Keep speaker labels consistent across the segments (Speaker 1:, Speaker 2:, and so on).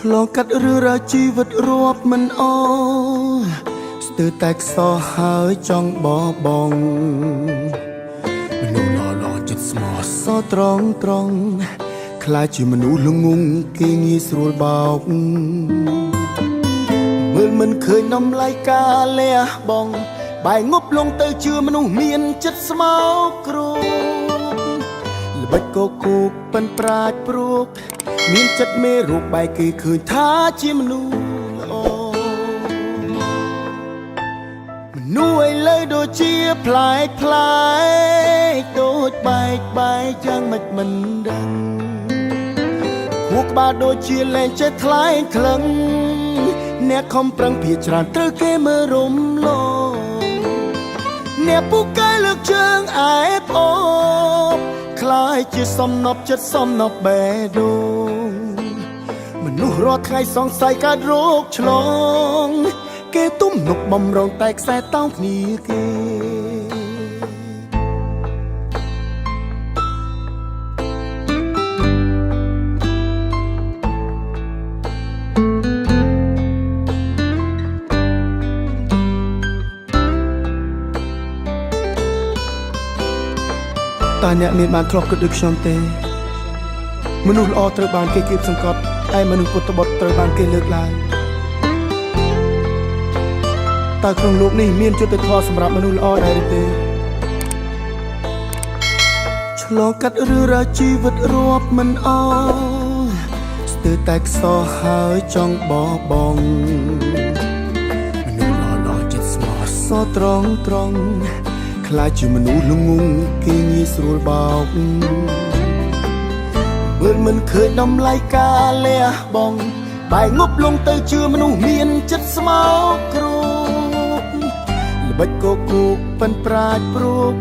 Speaker 1: ឆ្លងកាត់រឿងរ៉ាវជីវិតរាប់មិនអស់ស្ទើរតែខ្សោះហើយចង់បបងមនុស្សល្អៗចិត្តស្មោះសរត្រង់ខ្លាចជាមនុស្សល្ងងគេងាយស្រួលបោកមើលមិនឃើញដំឡៃការលះបង់បែងងប់លងទៅជឿមនុស្សមានចិត្តស្មោកគ្រោកល្បិចកគូកប៉ិនប្រាជ្ញព្រួកមានចិត្តមេរូបបែកគេឃើញថាជាមនុស្សល្អមនុស្សឥឡូវដូចជាប្លែកដូចបែកយ៉ាងមិនដឹងហួរក្បាលដូចជាលែងចេះថ្លែងក្លឹងអ្នកខំប្រឹងភាច្រើនត្រូវគេមើលរំលងអ្នកពូកែលើកជើងអែបអូបคล้ายជាសំណប់ចិត្តសំណប់បេះដូងមនុស្សរាល់ថ្ងៃសង្ស័យកើតរោគឆ្លងគេទំនុកបំរុងតែខ្សែតោងគ្នាគេតើអ្នកមានបានធ្លាប់គិតដូចខ្ញុំទេមនុស្សល្អត្រូវបានគេគៀបសង្កត់ឯមនុស្សពុតបុត្រត្រូវបានគេលើកឡើងតើក្នុងលោកនេះមានយុត្តិធម៌សម្រាប់មនុស្សល្អដែរឬទេឆ្លងកាត់រឿងរ៉ាវជីវិតរាប់មិនអស់ស្ទើរតែខ្សោះហើយចង់បបងមនុស្សល្អចិត្តស្មោះសរត្រង់ខ្លាចជាមនុស្សល្ងងគេងាយស្រួលបោកមើលមិនឃើញដំឡៃការលះបង់បែងងប់លងទៅជឿមនុស្សមានចិត្តស្មោកគ្រោកល្បិចកគូកប៉ិនប្រាជ្ញព្រួក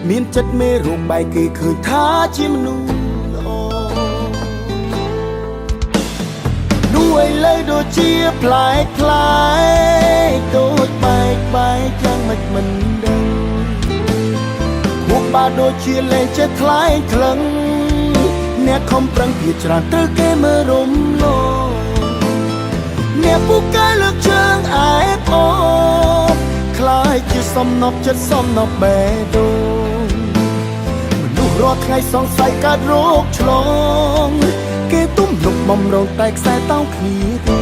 Speaker 1: មានចិត្តមេរូបបែកគេឃើញថាជាមនុស្សល្អនោះឥឡូវដូចជាប្លែកដូចបែកយ៉ាងមិនដឹងហួរក្បាលដូចជាលែងចេះថ្លែងក្លឹងអ្នកខំប្រឹងភាច្រើនត្រូវគេមើលរំលងអ្នកពូកែលើកជើងអែបអូបคล้ายជាសំណប់ចិត្តសំណប់បេះដូងមនុស្សរាល់ថ្ងៃសង្ស័យកើតរោគឆ្លងគេទំនុកបំរុងតែខ្សែតោងគ្នាទេ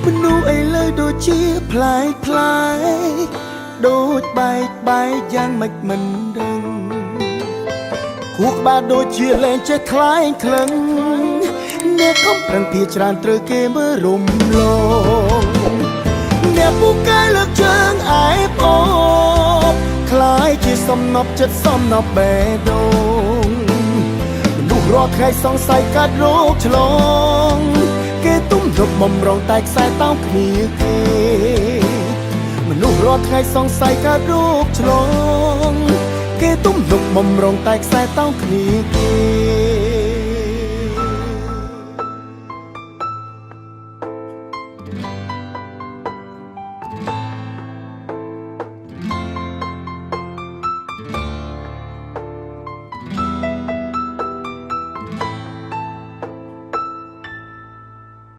Speaker 1: មនុស្សឥឡូវដូចជាប្លែកដូចបែកយ៉ាងមិនដឹងខួរក្បាលដូចជាលែងចេះថ្លែងក្លឹងអ្នកខំប្រឹងភាច្រើនត្រូវគេមើលរំលងអ្នកពូកែលើកជើងអែបអូបคล้ายជាសំណប់ចិត្តសំណប់បេះដូងមនុស្សរាល់ថ្ងៃសង្ស័យកើតរោគឆ្លងគេទំនុកបំរុងតែខ្សែតោងគ្នាគេមនុស្សរាល់ថ្ងៃសង្ស័យកើតរោគឆ្លងគេទំនុកបំរុងតែខ្សែតោងគ្នាគេ